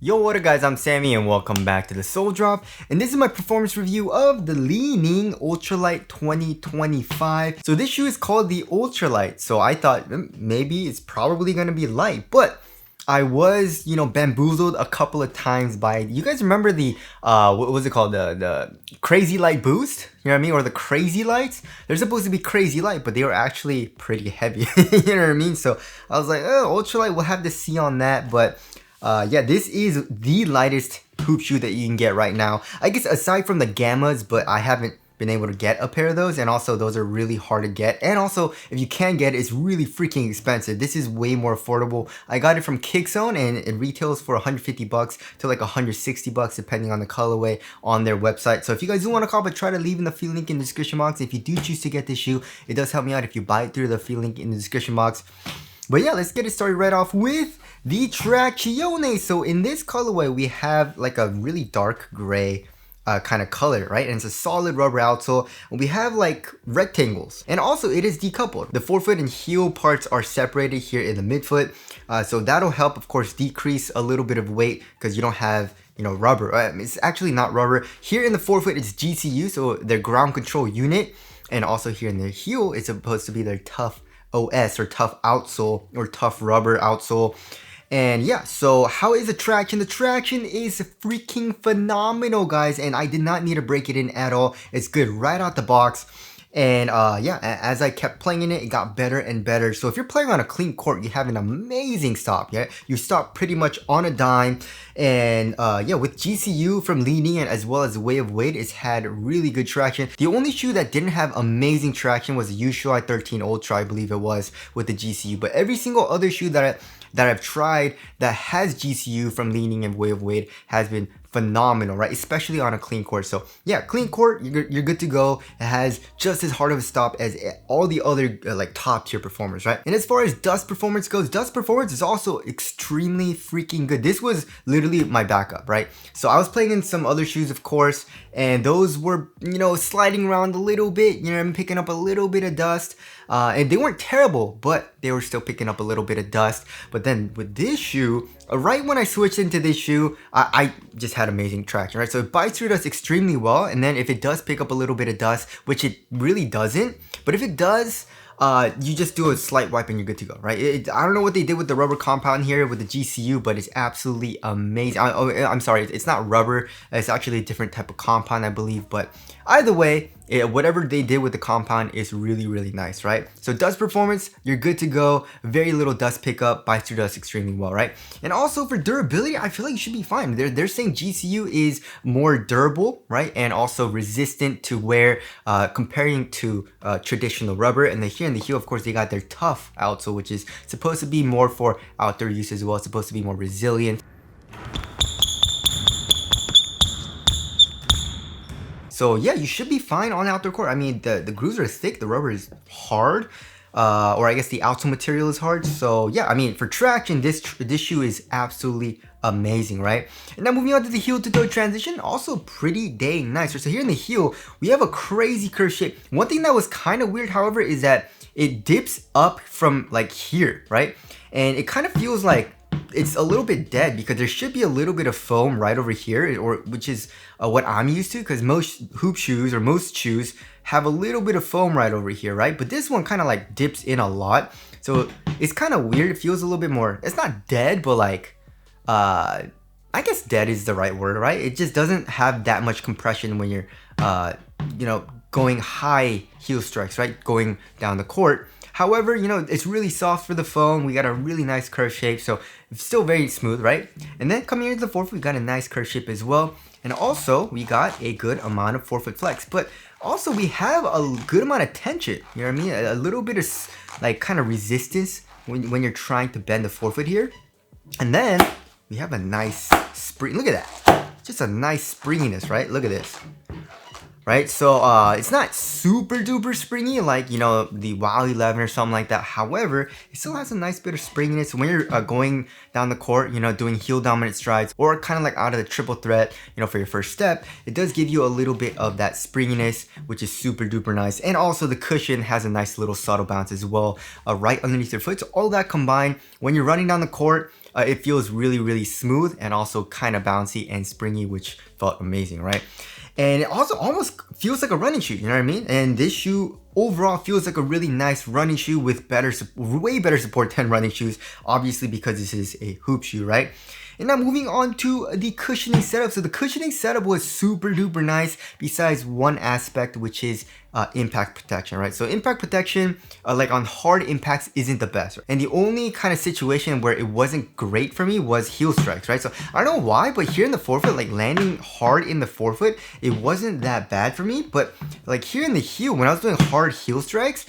Yo, what up guys, I'm Sammy and welcome back to the Soul Drop, and this is my performance review of the Li-Ning Ultralight 2025. So this shoe is called the Ultralight, so I thought maybe it's probably gonna be light, but I was, bamboozled a couple of times by, you guys remember the, what was it called, the Crazy Light Boost? You know what I mean? Or the Crazy Lights? They're supposed to be crazy light, but they were actually pretty heavy, you know what I mean? So I was like, oh, Ultralight, we'll have to see on that, but yeah, this is the lightest hoop shoe that you can get right now. I guess aside from the Gammas, but I haven't been able to get a pair of those, and also those are really hard to get, and also if you can get it, it's really freaking expensive. This is way more affordable. I got it from Kickzone and it retails for 150 bucks to like 160 bucks depending on the colorway on their website. So if you guys do want to cop it, try to leave in the affiliate link in the description box. If you do choose to get this shoe, it does help me out if you buy it through the affiliate link in the description box. But yeah, let's get it started right off with the Trazione. So in this colorway, we have like a really dark gray kind of color, right? And it's a solid rubber outsole. And we have like rectangles. And also it is decoupled. The forefoot and heel parts are separated here in the midfoot. So that'll help, of course, decrease a little bit of weight because you don't have rubber. It's actually not rubber. Here in the forefoot, it's GCU, so their ground control unit. And also here in the heel, it's supposed to be their tough OS or tough outsole or tough rubber outsole. And yeah, so how is the traction? The traction is freaking phenomenal, guys, and I did not need to break it in at all. It's good right out the box. And yeah, as I kept playing in it, it got better and better. So if you're playing on a clean court, you have an amazing stop. Yeah, you stop pretty much on a dime. And yeah, with GCU from Li-Ning and as well as Way of Wade, it's had really good traction. The only shoe that didn't have amazing traction was the Ushuai 13 Ultra, I believe it was, with the GCU. But every single other shoe that I've tried that has GCU from Li-Ning and Way of Wade has been phenomenal, right? Especially on a clean court. So yeah, clean court, you're good to go. It has just as hard of a stop as all the other like top tier performers, right? And as far as dust performance goes, dust performance is also extremely freaking good. This was literally my backup, right? So I was playing in some other shoes, of course, and those were, sliding around a little bit, I'm picking up a little bit of dust. And they weren't terrible, but they were still picking up a little bit of dust. But then with this shoe, right when I switched into this shoe, I just had amazing traction, right? So it bites through dust extremely well. And then if it does pick up a little bit of dust, which it really doesn't, but if it does, you just do a slight wipe and you're good to go, right? I don't know what they did with the rubber compound here with the GCU, but it's absolutely amazing. I'm sorry, it's not rubber. It's actually a different type of compound, I believe. But either way, whatever they did with the compound is really, really nice, right? So dust performance, you're good to go. Very little dust pickup, bites through dust extremely well, right? And also for durability, I feel like you should be fine. They're saying GCU is more durable, right? And also resistant to wear, comparing to traditional rubber. And then here in the heel, of course, they got their tough outsole, which is supposed to be more for outdoor use as well. It's supposed to be more resilient. So yeah, you should be fine on outdoor court. I mean, the grooves are thick, the rubber is hard, or I guess the outsole material is hard. So yeah, I mean, for traction, this shoe is absolutely amazing, right? And now moving on to the heel to toe transition, also pretty dang nice. So here in the heel, we have a crazy curve shape. One thing that was kind of weird, however, is that it dips up from like here, right? And it kind of feels like it's a little bit dead because there should be a little bit of foam right over here, or which is what I'm used to, because most hoop shoes or most shoes have a little bit of foam right over here, right? But this one kind of like dips in a lot, so it's kind of weird. It feels a little bit more, it's not dead, but like I guess dead is the right word, right? It just doesn't have that much compression when you're going high heel strikes, right? Going down the court. However, it's really soft for the foam. We got a really nice curve shape, so it's still very smooth, right? And then coming into the forefoot, we got a nice curve shape as well. And also, we got a good amount of forefoot flex. But also, we have a good amount of tension, you know what I mean? A little bit of, like, kind of resistance when you're trying to bend the forefoot here. And then, we have a nice spring. Look at that. Just a nice springiness, right? Look at this. Right, so it's not super duper springy like the WoW 11 or something like that. However, it still has a nice bit of springiness when you're going down the court, doing heel dominant strides, or kind of like out of the triple threat, for your first step. It does give you a little bit of that springiness, which is super duper nice. And also the cushion has a nice little subtle bounce as well, right underneath your foot. So all that combined, when you're running down the court, it feels really smooth and also kind of bouncy and springy, which felt amazing, right? And it also almost feels like a running shoe, you know what I mean? And this shoe overall feels like a really nice running shoe with way better support than running shoes, obviously because this is a hoop shoe, right? And now moving on to the cushioning setup. So the cushioning setup was super duper nice besides one aspect, which is impact protection, right? So impact protection, like on hard impacts, isn't the best. Right? And the only kind of situation where it wasn't great for me was heel strikes, right? So I don't know why, but here in the forefoot, like landing hard in the forefoot, it wasn't that bad for me. But like here in the heel, when I was doing hard heel strikes,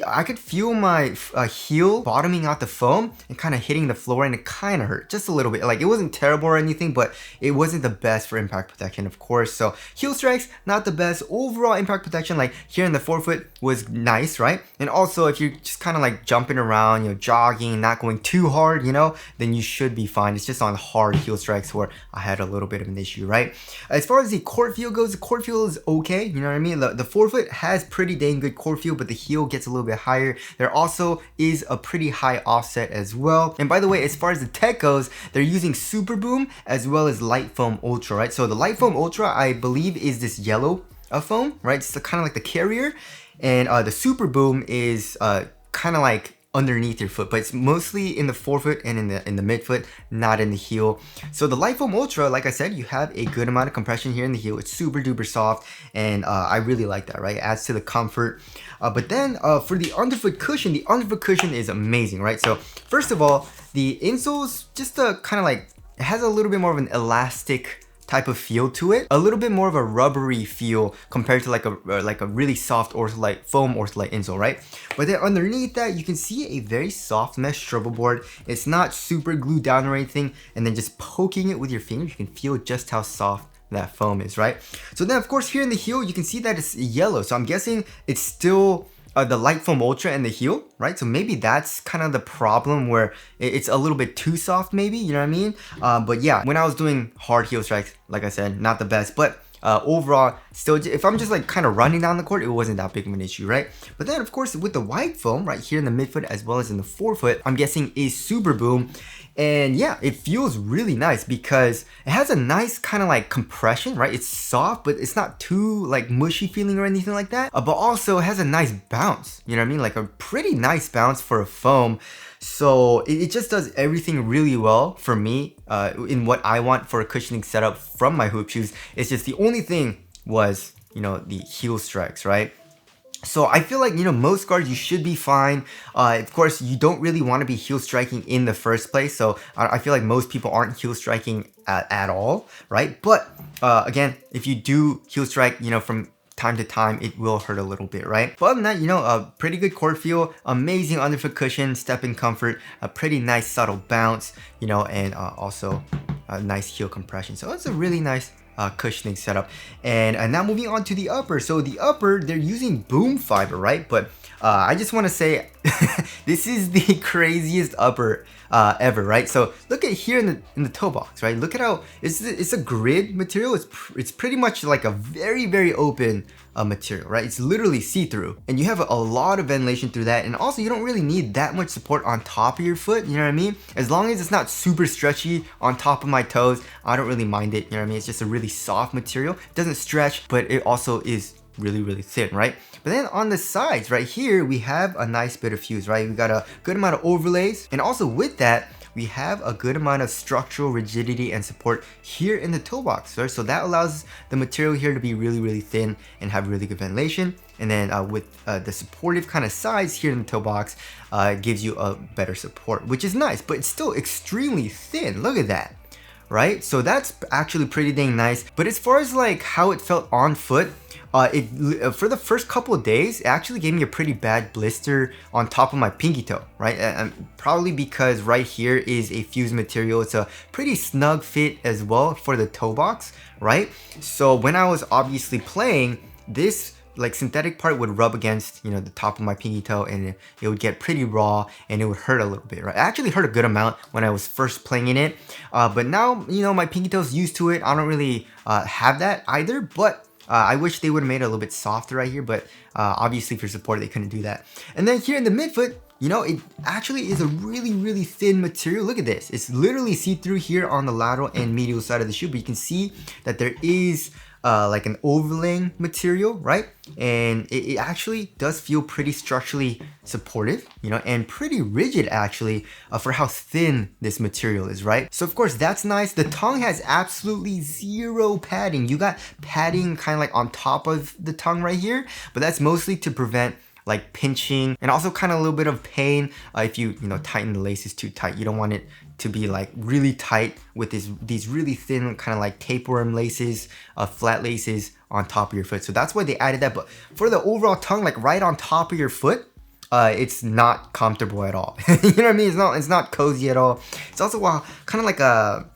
I could feel my heel bottoming out the foam and kind of hitting the floor, and it kind of hurt just a little bit. Like it wasn't terrible or anything, but it wasn't the best for impact protection, of course. So heel strikes, not the best. Overall impact protection, like here in the forefoot, was nice, right? And also if you're just kind of like jumping around, you know, jogging, not going too hard, you know, then you should be fine. It's just on hard heel strikes where I had a little bit of an issue, right? As far as the court feel goes, the court feel is okay, you know what I mean? The forefoot has pretty dang good court feel, but the heel gets a little bit higher. There also is a pretty high offset as well. And by the way, as far as the tech goes, they're using Super Boom as well as Light Foam Ultra, right? So the Light Foam Ultra, I believe, is this yellow foam, right? It's kind of like the carrier, and the Super Boom is kind of like underneath your foot, but it's mostly in the forefoot and in the midfoot, not in the heel. So the Light Foam Ultra, like I said, you have a good amount of compression here in the heel. It's super duper soft, and I really like that, right? It adds to the comfort. But then for the underfoot cushion is amazing, right? So first of all, the insole's just kind of like, it has a little bit more of an elastic type of feel to it, a little bit more of a rubbery feel compared to like a really soft ortholite foam ortholite insole, right? But then underneath that, you can see a very soft mesh struggle board. It's not super glued down or anything, and then just poking it with your finger, you can feel just how soft that foam is, right? So then of course here in the heel, you can see that it's yellow, so I'm guessing it's still the Light Foam Ultra and the heel, right? So maybe that's kind of the problem, where it's a little bit too soft, maybe, you know what I mean? But yeah, when I was doing hard heel strikes, like I said, not the best, but overall, still, if I'm just like kind of running down the court, it wasn't that big of an issue, right? But then of course, with the white foam right here in the midfoot as well as in the forefoot, I'm guessing is Super Boom. And yeah, it feels really nice because it has a nice kind of like compression, right? It's soft, but it's not too like mushy feeling or anything like that. But also it has a nice bounce, you know what I mean? Like a pretty nice bounce for a foam. So it just does everything really well for me in what I want for a cushioning setup from my hoop shoes. It's just the only thing was, you know, the heel strikes, right? So I feel like, you know, most guards, you should be fine. Of course, you don't really want to be heel striking in the first place. So I feel like most people aren't heel striking at all, right? But again, if you do heel strike, you know, from time to time, it will hurt a little bit, right? But other than that, you know, a pretty good court feel, amazing underfoot cushion, step-in comfort, a pretty nice subtle bounce, you know, and also a nice heel compression. So it's a really nice cushioning setup. And now moving on to the upper. So the upper, they're using boom fiber, right? But I just want to say this is the craziest upper ever, right? So look at here in the toe box, right? Look at how it's a grid material. It's pretty much like a very open material, right? It's literally see-through, and you have a lot of ventilation through that, and also you don't really need that much support on top of your foot, you know what I mean? As long as it's not super stretchy on top of my toes, I don't really mind it, you know what I mean? It's just a really soft material. It doesn't stretch, but it also is really thin, right? But then on the sides right here, we have a nice bit of fuse, right? We got a good amount of overlays, and also with that, we have a good amount of structural rigidity and support here in the toe box, right? So that allows the material here to be really thin and have really good ventilation. And then with the supportive kind of sides here in the toe box, gives you a better support, which is nice, but it's still extremely thin. Look at that, right? So that's actually pretty dang nice. But as far as like how it felt on foot, for the first couple of days, it actually gave me a pretty bad blister on top of my pinky toe, right? And probably because right here is a fused material. It's a pretty snug fit as well for the toe box, right? So when I was obviously playing, this like synthetic part would rub against, you know, the top of my pinky toe, and it would get pretty raw and it would hurt a little bit, right? It actually hurt a good amount when I was first playing in it, but now, you know, my pinky toe's used to it. I don't really have that either, but I wish they would have made it a little bit softer right here, but obviously for support, they couldn't do that. And then here in the midfoot, you know, it actually is a really thin material. Look at this. It's literally see-through here on the lateral and medial side of the shoe, but you can see that there is like an overlaying material, right? And it actually does feel pretty structurally supportive, you know, and pretty rigid actually for how thin this material is, right? So of course that's nice. The tongue has absolutely zero padding. You got padding kind of like on top of the tongue right here, but that's mostly to prevent like pinching and also kind of a little bit of pain if you tighten the laces too tight. You don't want it to be like really tight with these really thin kind of like tapeworm laces, flat laces on top of your foot. So that's why they added that. But for the overall tongue, like right on top of your foot, it's not comfortable at all. You know what I mean? It's not cozy at all. It's also kind of like a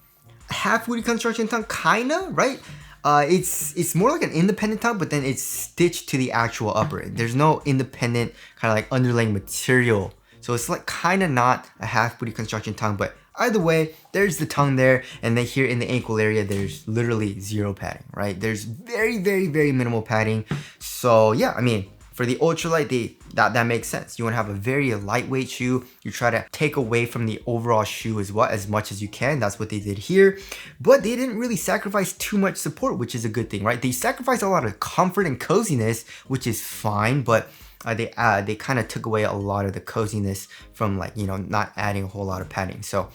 half woody construction tongue, kinda, right? It's more like an independent tongue, but then it's stitched to the actual upper. There's no independent kind of like underlaying material. So it's like kind of not a half booty construction tongue, but either way, there's the tongue there, and then here in the ankle area, there's literally zero padding, right? There's very minimal padding. So yeah, I mean, for the ultralight, that makes sense. You want to have a very lightweight shoe. You try to take away from the overall shoe as much as you can. That's what they did here. But they didn't really sacrifice too much support, which is a good thing, right? They sacrificed a lot of comfort and coziness, which is fine, but they kind of took away a lot of the coziness from like, not adding a whole lot of padding. So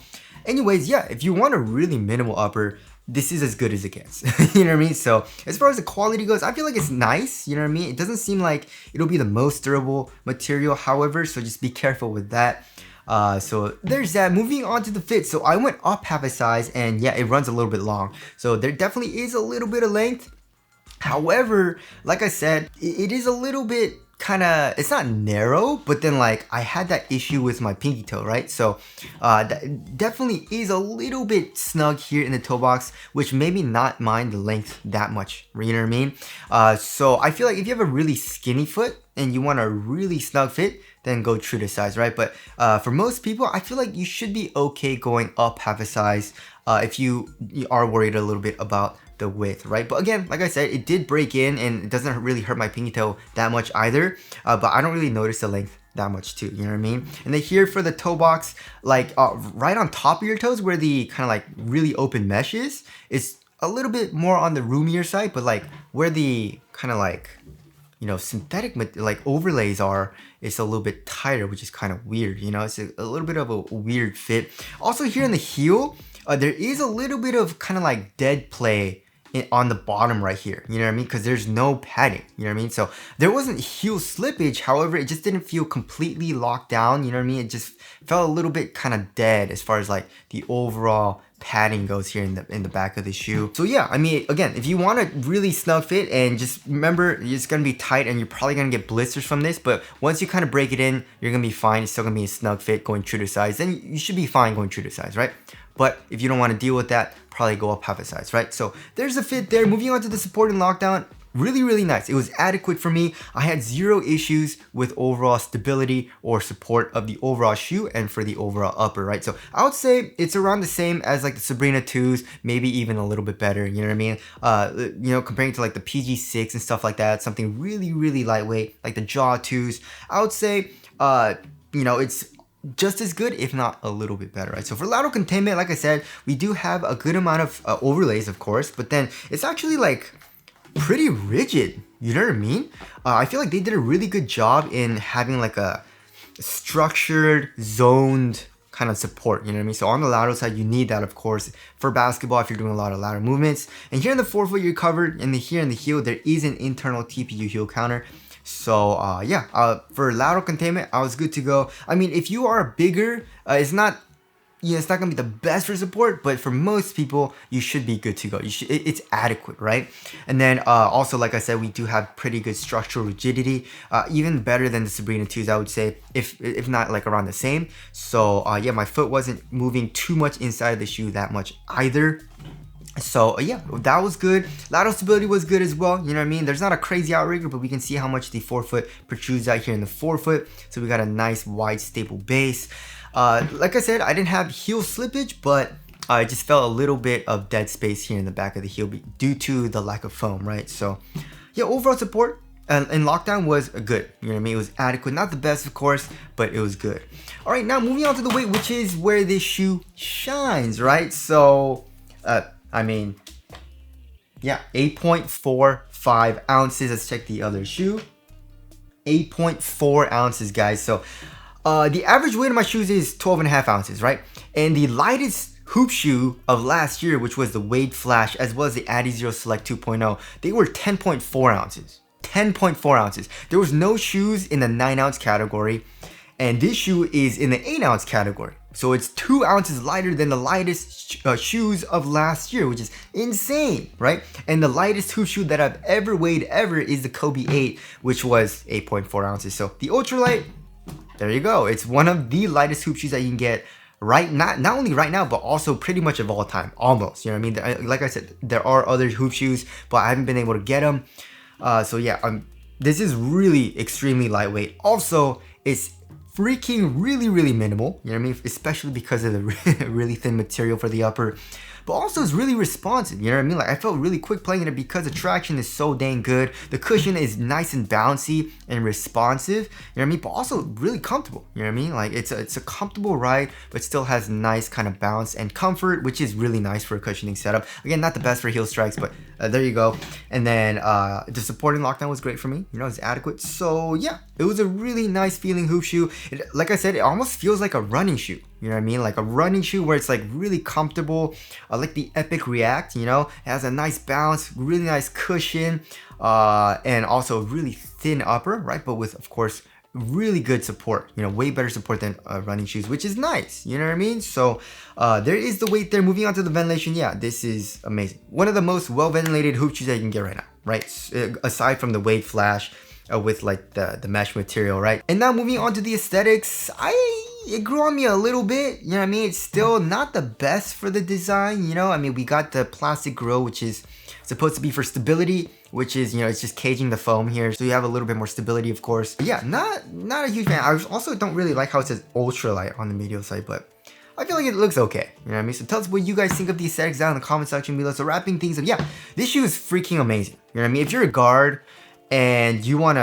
anyways, yeah, if you want a really minimal upper, this is as good as it gets. You know what I mean? So as far as the quality goes, I feel like it's nice. You know what I mean? It doesn't seem like it'll be the most durable material, however, so just be careful with that. So there's that. Moving on to the fit. So I went up half a size, and yeah, it runs a little bit long. So there definitely is a little bit of length. However, like I said, it is a little bit kind of, it's not narrow, but then like I had that issue with my pinky toe, right? So that definitely is a little bit snug here in the toe box, which maybe not mind the length that much, you know what I mean? So I feel like if you have a really skinny foot and you want a really snug fit, then go true to size, right? But for most people, I feel like you should be okay going up half a size if you are worried a little bit about the width, right? But again, like I said, it did break in and it doesn't really hurt my pinky toe that much either, but I don't really notice the length that much too, you know what I mean? And then here for the toe box, like right on top of your toes where the kind of like really open mesh is, it's a little bit more on the roomier side, but like where the kind of like, synthetic like overlays are, it's a little bit tighter, which is kind of weird, it's a little bit of a weird fit. Also here in the heel, there is a little bit of kind of like dead play on the bottom right here, you know what I mean? Because there's no padding, you know what I mean? So there wasn't heel slippage, however, it just didn't feel completely locked down, you know what I mean? It just felt a little bit kind of dead as far as like the overall padding goes here in the back of the shoe. So yeah, I mean, again, if you want a really snug fit, and just remember, it's gonna be tight and you're probably gonna get blisters from this, but once you kind of break it in, you're gonna be fine. It's still gonna be a snug fit going true to size. Then you should be fine going true to size, right? But if you don't want to deal with that, probably go up half a size, right? So there's a fit there. Moving on to the support and lockdown, really nice. It was adequate for me. I had zero issues with overall stability or support of the overall shoe and for the overall upper, right? So I would say it's around the same as like the Sabrina 2s, maybe even a little bit better, you know what I mean? Comparing to like the PG6 and stuff like that, something really lightweight, like the Jaw 2s, I would say, it's just as good, if not a little bit better, right? So for lateral containment, like I said, we do have a good amount of overlays, of course, but then it's actually like pretty rigid, you know what I mean? I feel like they did a really good job in having like a structured, zoned kind of support, you know what I mean? So on the lateral side, you need that, of course, for basketball if you're doing a lot of lateral movements. And here in the forefoot, you're covered, and here in the heel, there is an internal TPU heel counter. So for lateral containment, I was good to go. I mean, if you are bigger, it's not gonna be the best for support, but for most people, you should be good to go. It's adequate, right? And then also, like I said, we do have pretty good structural rigidity, even better than the Sabrina 2s, I would say, if not like around the same. So yeah, my foot wasn't moving too much inside the shoe that much either. So yeah, that was good. Lateral stability was good as well, you know what I mean? There's not a crazy outrigger, but we can see how much the forefoot protrudes out here in the forefoot. So we got a nice wide stable base. Like I said, I didn't have heel slippage, but I just felt a little bit of dead space here in the back of the heel due to the lack of foam, right? So yeah, overall support, in lockdown was good. You know what I mean? It was adequate. Not the best, of course, but it was good. All right, now moving on to the weight, which is where this shoe shines, right? So, I mean, yeah, 8.45 ounces. Let's check the other shoe. 8.4 ounces, guys. So, the average weight of my shoes is 12.5 ounces, right? And the lightest hoop shoe of last year, which was the Wade Flash, as well as the Adizero Select 2.0, they were 10.4 ounces. 10.4 ounces. There was no shoes in the 9 ounce category, and this shoe is in the 8 ounce category. So it's 2 ounces lighter than the lightest shoes of last year, which is insane, right? And the lightest hoop shoe that I've ever weighed is the Kobe 8, which was 8.4 ounces. So the ultralight, there you go. It's one of the lightest hoop shoes that you can get not only right now, but also pretty much of all time, almost. You know what I mean? Like I said, there are other hoop shoes, but I haven't been able to get them. So yeah, this is really extremely lightweight. Also, it's freaking really minimal. You know what I mean? Especially because of the really thin material for the upper. But also it's really responsive, you know what I mean? Like I felt really quick playing it because the traction is so dang good. The cushion is nice and bouncy and responsive, you know what I mean? But also really comfortable, you know what I mean? Like it's a comfortable ride, but still has nice kind of bounce and comfort, which is really nice for a cushioning setup. Again, not the best for heel strikes, but there you go. And then the supporting lockdown was great for me, you know, it's adequate. So yeah, it was a really nice feeling hoop shoe. Like I said, it almost feels like a running shoe. You know what I mean? Like a running shoe where it's like really comfortable. Like the Epic React, you know, it has a nice bounce, really nice cushion, and also really thin upper, right? But with, of course, really good support, you know, way better support than running shoes, which is nice, you know what I mean? So there is the weight there. Moving on to the ventilation, yeah, this is amazing. One of the most well-ventilated hoop shoes that you can get right now, right? Aside from the Wade Flash with like the mesh material, right? And now moving on to the aesthetics, it grew on me a little bit, you know what I mean? It's still not the best for the design, you know? I mean, we got the plastic grill, which is supposed to be for stability, which is, you know, it's just caging the foam here, so you have a little bit more stability, of course. But yeah, not a huge fan. I also don't really like how it says ultralight on the medial side, but I feel like it looks okay, you know what I mean? So tell us what you guys think of the aesthetics down in the comment section below. So wrapping things up, yeah, this shoe is freaking amazing, you know what I mean? If you're a guard, and you want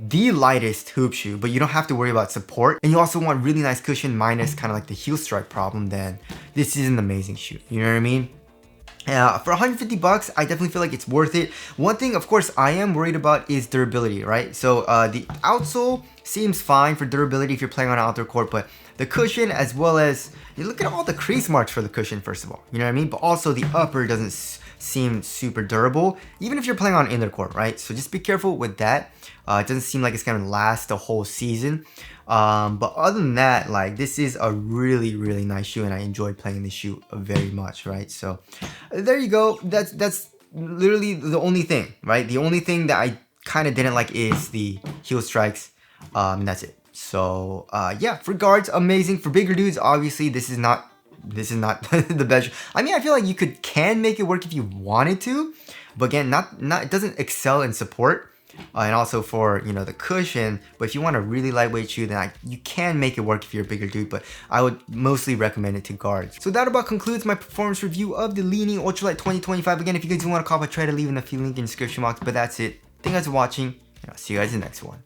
the lightest hoop shoe, but you don't have to worry about support, and you also want really nice cushion minus kind of like the heel strike problem, then this is an amazing shoe, you know what I mean? For 150 bucks, I definitely feel like it's worth it. One thing, of course, I am worried about is durability, right? So the outsole seems fine for durability if you're playing on an outdoor court, but the cushion, as well as, you look at all the crease marks for the cushion, first of all, you know what I mean? But also the upper doesn't seem super durable, even if you're playing on indoor court, right? So just be careful with that. It doesn't seem like it's gonna last the whole season. But other than that, like, this is a really nice shoe, and I enjoy playing this shoe very much, right? So there you go. That's literally the only thing, right? The only thing that I kind of didn't like is the heel strikes, and that's it. So yeah, for guards, amazing. For bigger dudes, obviously this is not the best. I mean, I feel like you can make it work if you wanted to, but again, it doesn't excel in support, and also for, you know, the cushion. But if you want a really lightweight shoe, then you can make it work if you're a bigger dude, but I would mostly recommend it to guards. So that about concludes my performance review of the Li-Ning Ultralight 2025. Again, if you guys do want to copy, try to leave in the link in the description box, but that's it. Thank you guys for watching, and I'll see you guys in the next one.